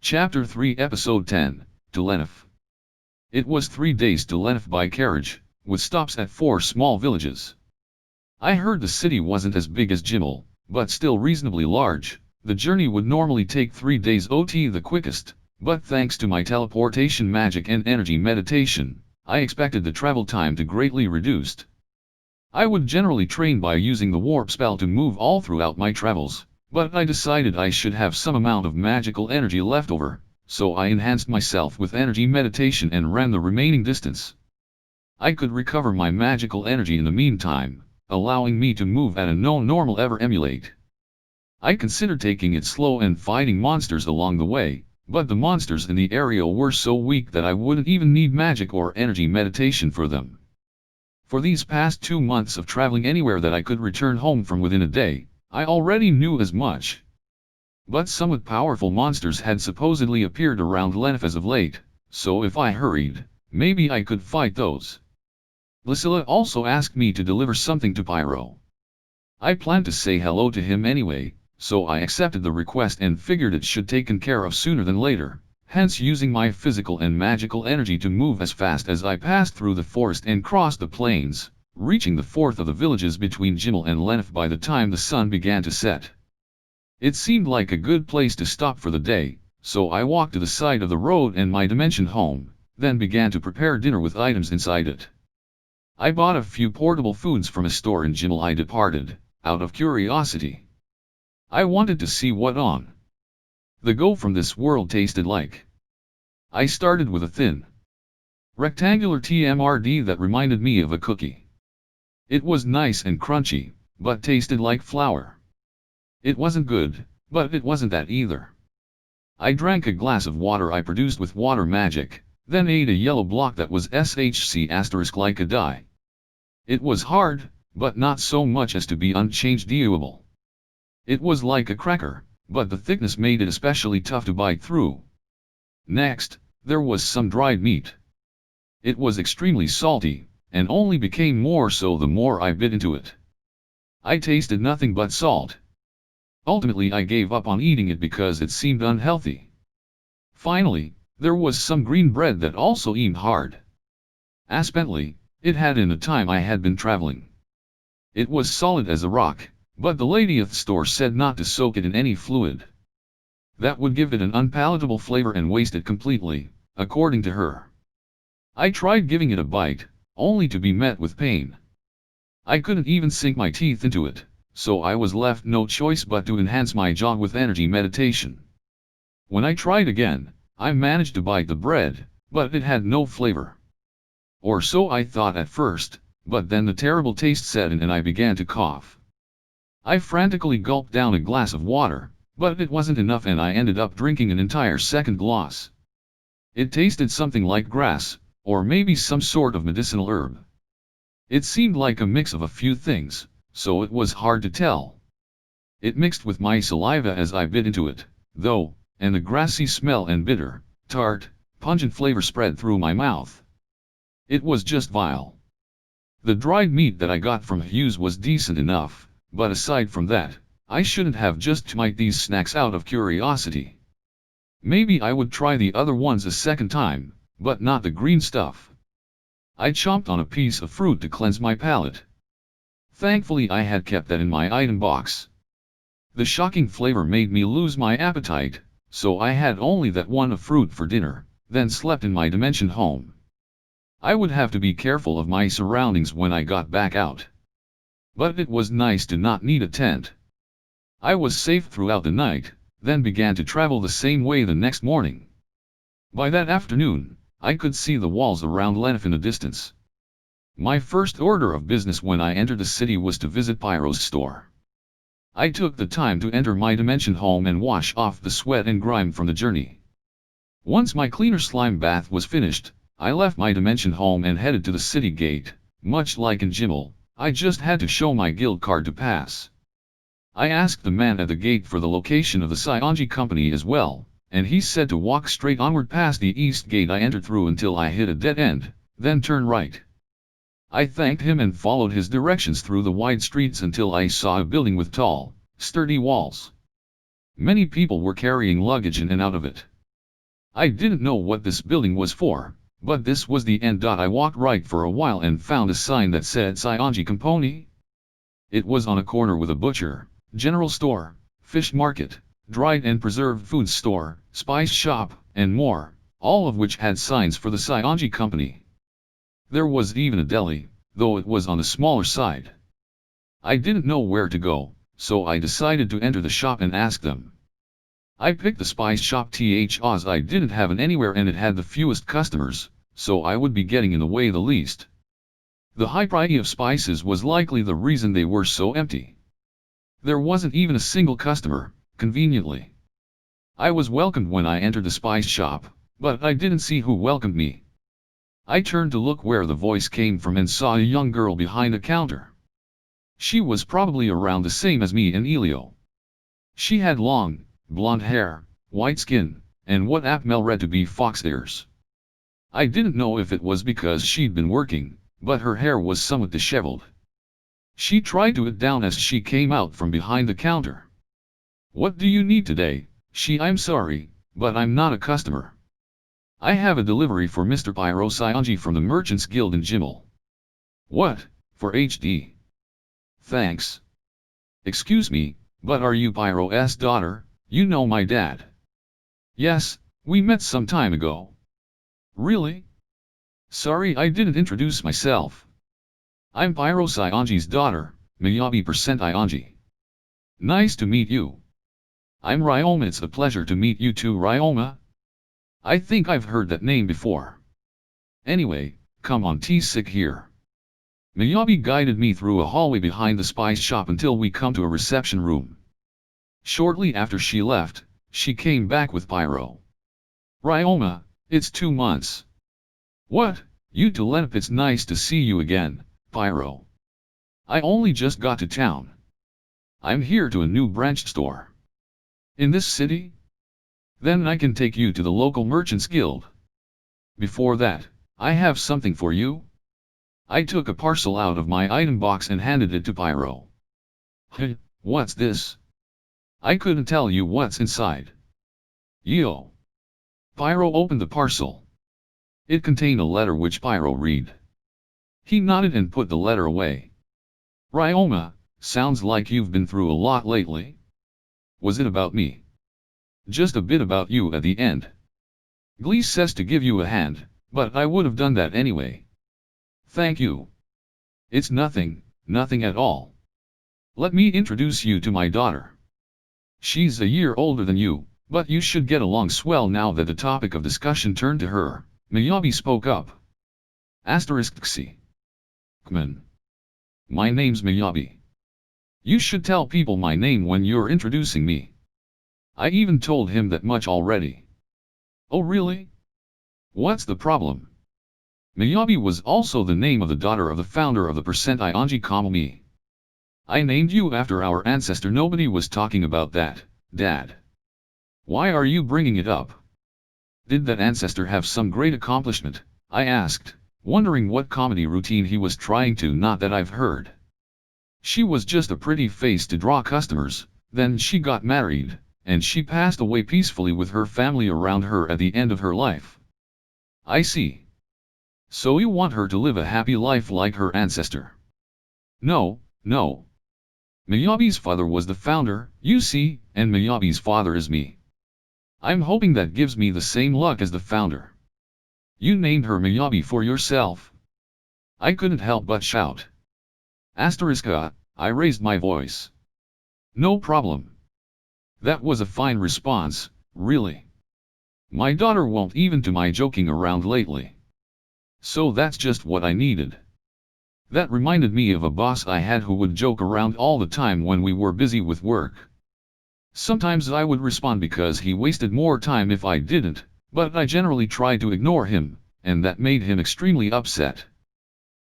Chapter 3 Episode 10, to Lenaf. It was 3 days to Lenaf by carriage, with stops at 4 small villages. I heard the city wasn't as big as Jimmel, but still reasonably large. The journey would normally take 3 days OT the quickest, but thanks to my teleportation magic and energy meditation, I expected the travel time to greatly reduced. I would generally train by using the warp spell to move all throughout my travels, but I decided I should have some amount of magical energy left over, so I enhanced myself with energy meditation and ran the remaining distance. I could recover my magical energy in the meantime, allowing me to move at a no normal ever emulate. I considered taking it slow and fighting monsters along the way, but the monsters in the area were so weak that I wouldn't even need magic or energy meditation for them. For these past 2 months of traveling anywhere that I could return home from within a day, I already knew as much. But somewhat powerful monsters had supposedly appeared around Lenaf as of late, so if I hurried, maybe I could fight those. Lucilla also asked me to deliver something to Pyro. I planned to say hello to him anyway, so I accepted the request and figured it should be taken care of sooner than later, hence using my physical and magical energy to move as fast as I passed through the forest and crossed the plains, reaching the 4th of the villages between Jimmel and Lenaf by the time the sun began to set. It seemed like a good place to stop for the day, so I walked to the side of the road and my dimension home, then began to prepare dinner with items inside it. I bought a few portable foods from a store in Jimmel. I departed, out of curiosity. I wanted to see what on the go from this world tasted like. I started with a thin, rectangular TMRD that reminded me of a cookie. It was nice and crunchy, but tasted like flour. It wasn't good, but it wasn't that either. I drank a glass of water I produced with water magic, then ate a yellow block that was SHC* like a die. It was hard, but not so much as to be unchanged viewable. It was like a cracker, but the thickness made it especially tough to bite through. Next, there was some dried meat. It was extremely salty, and only became more so the more I bit into it. I tasted nothing but salt. Ultimately I gave up on eating it because it seemed unhealthy. Finally, there was some green bread that also seemed hard. Apparently, it had in the time I had been traveling. It was solid as a rock, but the lady at the store said not to soak it in any fluid. That would give it an unpalatable flavor and waste it completely, according to her. I tried giving it a bite, only to be met with pain. I couldn't even sink my teeth into it, so I was left no choice but to enhance my jaw with energy meditation. When I tried again, I managed to bite the bread, but it had no flavor. Or so I thought at first, but then the terrible taste set in and I began to cough. I frantically gulped down a glass of water, but it wasn't enough and I ended up drinking an entire second glass. It tasted something like grass, or maybe some sort of medicinal herb. It seemed like a mix of a few things, so it was hard to tell. It mixed with my saliva as I bit into it, though, and the grassy smell and bitter, tart, pungent flavor spread through my mouth. It was just vile. The dried meat that I got from Hughes was decent enough, but aside from that, I shouldn't have just tried these snacks out of curiosity. Maybe I would try the other ones a second time, but not the green stuff. I chomped on a piece of fruit to cleanse my palate. Thankfully I had kept that in my item box. The shocking flavor made me lose my appetite, so I had only that one of fruit for dinner, then slept in my dimension home. I would have to be careful of my surroundings when I got back out. But it was nice to not need a tent. I was safe throughout the night, then began to travel the same way the next morning. By that afternoon, I could see the walls around Lenaf in the distance. My first order of business when I entered the city was to visit Pyro's store. I took the time to enter my dimension home and wash off the sweat and grime from the journey. Once my cleaner slime bath was finished, I left my dimension home and headed to the city gate. Much like in Jimmel, I just had to show my guild card to pass. I asked the man at the gate for the location of the Sionji company as well, and he said to walk straight onward past the east gate I entered through until I hit a dead end, then turn right. I thanked him and followed his directions through the wide streets until I saw a building with tall, sturdy walls. Many people were carrying luggage in and out of it. I didn't know what this building was for, but this was the end. I walked right for a while and found a sign that said Saionji Company. It was on a corner with a butcher, general store, fish market, dried and preserved foods store, spice shop, and more, all of which had signs for the Saionji Company. There was even a deli, though it was on the smaller side. I didn't know where to go, so I decided to enter the shop and ask them. I picked the spice shop as I didn't have it anywhere and it had the fewest customers, so I would be getting in the way the least. The high price of spices was likely the reason they were so empty. There wasn't even a single customer, conveniently. I was welcomed when I entered the spice shop, but I didn't see who welcomed me. I turned to look where the voice came from and saw a young girl behind a counter. She was probably around the same as me and Elio. She had long, blonde hair, white skin, and what Apmel read to be fox ears. I didn't know if it was because she'd been working, but her hair was somewhat disheveled. She tried to it down as she came out from behind the counter. "What do you need today?" "I'm sorry, but I'm not a customer. I have a delivery for Mr. Pyro Saionji from the Merchants Guild in Jimmel." "What, for HD?" "Thanks." "Excuse me, but are you Pyro's daughter? You know my dad." "Yes, we met some time ago." "Really? Sorry I didn't introduce myself. I'm Pyro Saionji's daughter, Miyabi Ionji. Nice to meet you." "I'm Ryoma. It's a pleasure to meet you too, Ryoma. I think I've heard that name before. Anyway, come on, sit here." Miyabi guided me through a hallway behind the spice shop until we come to a reception room. Shortly after she left, she came back with Pyro. "Ryoma, it's 2 months. "What, you too, Lenaf? It's nice to see you again, Pyro. I only just got to town. I'm here to a new branched store. In this city? Then I can take you to the local Merchants Guild. Before that, I have something for you." I took a parcel out of my item box and handed it to Pyro. "Hey, what's this?" "I couldn't tell you what's inside." "Yo." Pyro opened the parcel. It contained a letter which Pyro read. He nodded and put the letter away. "Ryoma, sounds like you've been through a lot lately. Was it about me?" "Just a bit about you at the end. Glee says to give you a hand, but I would have done that anyway." "Thank you." "It's nothing, nothing at all. Let me introduce you to my daughter. She's a year older than you, but you should get along swell." Now that the topic of discussion turned to her, Miyabi spoke up. *Xi. "Kman. My name's Miyabi. You should tell people my name when you're introducing me. I even told him that much already." "Oh really? What's the problem?" Miyabi was also the name of the daughter of the founder of the Ionji Kami. "I named you after our ancestor." "Nobody was talking about that, Dad. Why are you bringing it up? Did that ancestor have some great accomplishment?" I asked, wondering what comedy routine he was trying to not that I've heard. "She was just a pretty face to draw customers, then she got married, and she passed away peacefully with her family around her at the end of her life." "I see. So you want her to live a happy life like her ancestor?" "No, no. Miyabi's father was the founder, you see, and Miyabi's father is me. I'm hoping that gives me the same luck as the founder." "You named her Miyabi for yourself?" I couldn't help but shout. I raised my voice. "No problem." That was a fine response, really. My daughter won't even to my joking around lately. So that's just what I needed. That reminded me of a boss I had who would joke around all the time when we were busy with work. Sometimes I would respond because he wasted more time if I didn't, but I generally tried to ignore him, and that made him extremely upset.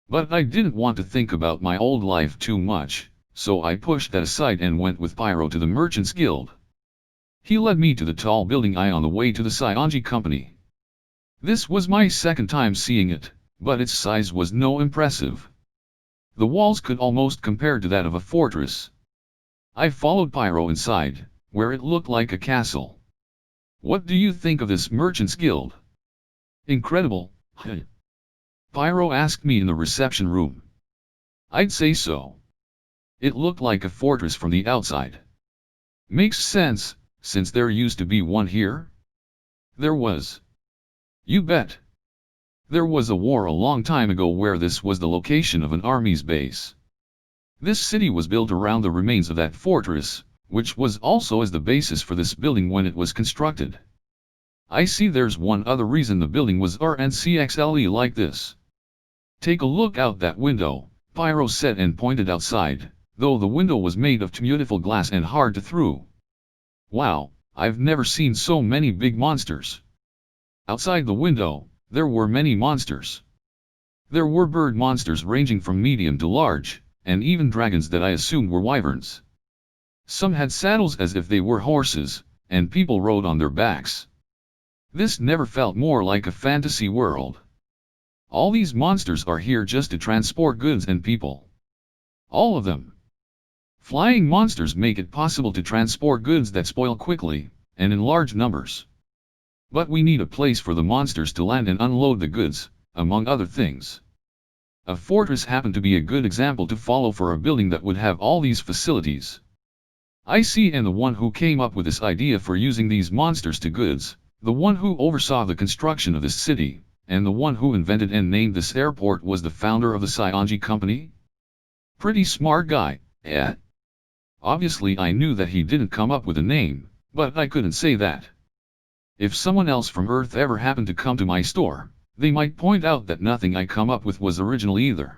But I didn't want to think about my old life too much, so I pushed that aside and went with Pyro to the Merchants Guild. He led me to the tall building on the way to the Saionji Company. This was my second time seeing it, but its size was no impressive. The walls could almost compare to that of a fortress. I followed Pyro inside, where it looked like a castle. What do you think of this merchant's guild? Incredible, huh? Pyro asked me in the reception room. I'd say so. It looked like a fortress from the outside. Makes sense, since there used to be one here. There was. You bet. There was a war a long time ago where this was the location of an army's base. This city was built around the remains of that fortress, which was also as the basis for this building when it was constructed. I see there's one other reason the building was RNCXLE like this. Take a look out that window, Pyro said and pointed outside, though the window was made of beautiful glass and hard to through. Wow, I've never seen so many big monsters. Outside the window, there were many monsters. There were bird monsters ranging from medium to large, and even dragons that I assumed were wyverns. Some had saddles as if they were horses, and people rode on their backs. This never felt more like a fantasy world. All these monsters are here just to transport goods and people. All of them. Flying monsters make it possible to transport goods that spoil quickly, and in large numbers. But we need a place for the monsters to land and unload the goods, among other things. A fortress happened to be a good example to follow for a building that would have all these facilities. I see, and the one who came up with this idea for using these monsters to goods, the one who oversaw the construction of this city, and the one who invented and named this airport was the founder of the Sionji company? Pretty smart guy, eh? Obviously I knew that he didn't come up with a name, but I couldn't say that. If someone else from Earth ever happened to come to my store, they might point out that nothing I come up with was original either.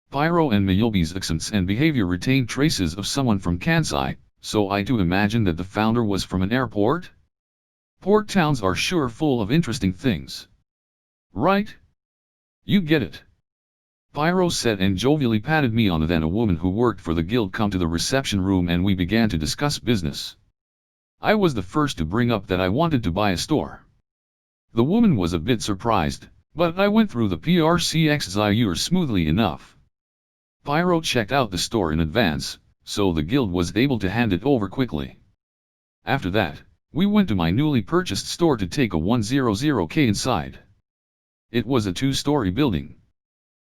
Pyro and Miyobi's accents and behavior retained traces of someone from Kansai, so I too imagined that the founder was from an airport? Port towns are sure full of interesting things. Right? You get it. Pyro said and jovially patted me on the then a woman who worked for the guild come to the reception room and we began to discuss business. I was the first to bring up that I wanted to buy a store. The woman was a bit surprised, but I went through the PRCXIUR smoothly enough. Pyro checked out the store in advance, so the guild was able to hand it over quickly. After that, we went to my newly purchased store to take a 100K inside. It was a two-story building.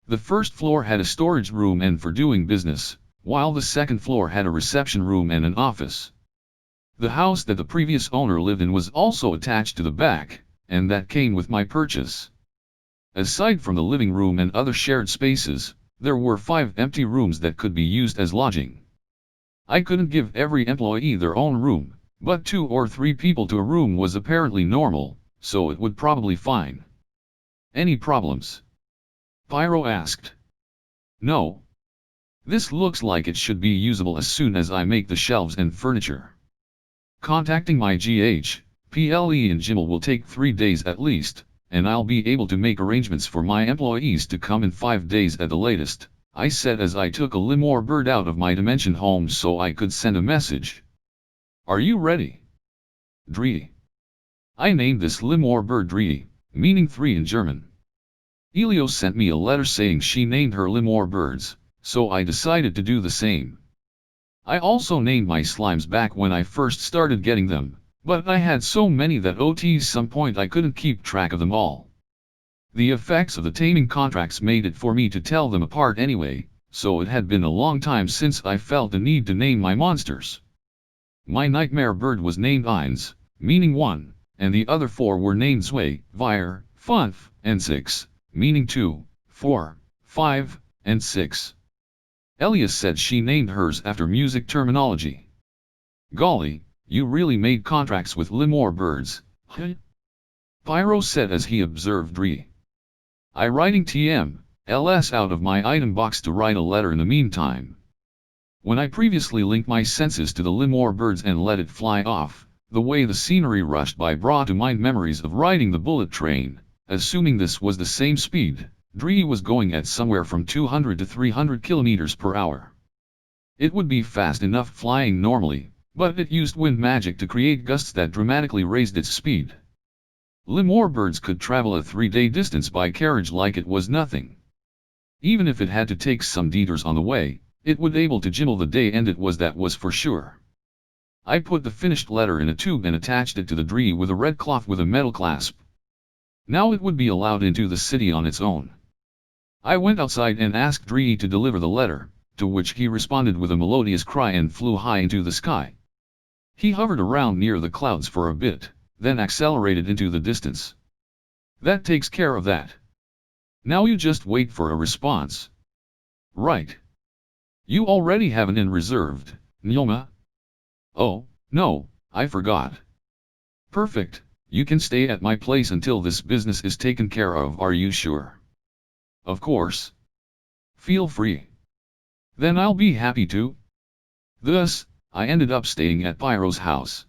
The first floor had a storage room and for doing business, while the second floor had a reception room and an office. The house that the previous owner lived in was also attached to the back, and that came with my purchase. Aside from the living room and other shared spaces, there were 5 empty rooms that could be used as lodging. I couldn't give every employee their own room, but 2 or 3 people to a room was apparently normal, so it would probably fine. Any problems? Pyro asked. No. This looks like it should be usable as soon as I make the shelves and furniture. Contacting my PLE in Jimmel will take 3 days at least, and I'll be able to make arrangements for my employees to come in 5 days at the latest, I said as I took a Limor bird out of my dimension home so I could send a message. Are you ready? Dree. I named this Limor bird Dree, meaning 3 in German. Elio sent me a letter saying she named her Limor birds, so I decided to do the same. I also named my slimes back when I first started getting them, but I had so many that at some point I couldn't keep track of them all. The effects of the taming contracts made it for me to tell them apart anyway, so it had been a long time since I felt the need to name my monsters. My nightmare bird was named Eins, meaning 1, and the other 4 were named Zwei, Vier, 5, and 6, meaning 2, 4, 5, and 6. Elias said she named hers after music terminology. Golly, you really made contracts with Limor birds, huh? Pyro said as he observed Dree. I writing TM/LS out of my item box to write a letter in the meantime. When I previously linked my senses to the Limor birds and let it fly off, the way the scenery rushed by brought to mind memories of riding the bullet train. Assuming this was the same speed, Dree was going at somewhere from 200 to 300 km per hour. It would be fast enough flying normally, but it used wind magic to create gusts that dramatically raised its speed. Limor birds could travel a 3-day distance by carriage like it was nothing. Even if it had to take some detours on the way, it would able to jimble the day and that was for sure. I put the finished letter in a tube and attached it to the tree with a red cloth with a metal clasp. Now it would be allowed into the city on its own. I went outside and asked Dree to deliver the letter, to which he responded with a melodious cry and flew high into the sky. He hovered around near the clouds for a bit, then accelerated into the distance. That takes care of that. Now you just wait for a response. Right. You already have an in reserved, Nyoma? Oh, no, I forgot. Perfect, you can stay at my place until this business is taken care of, are you sure? Of course. Feel free. Then I'll be happy to. Thus, I ended up staying at Pyro's house.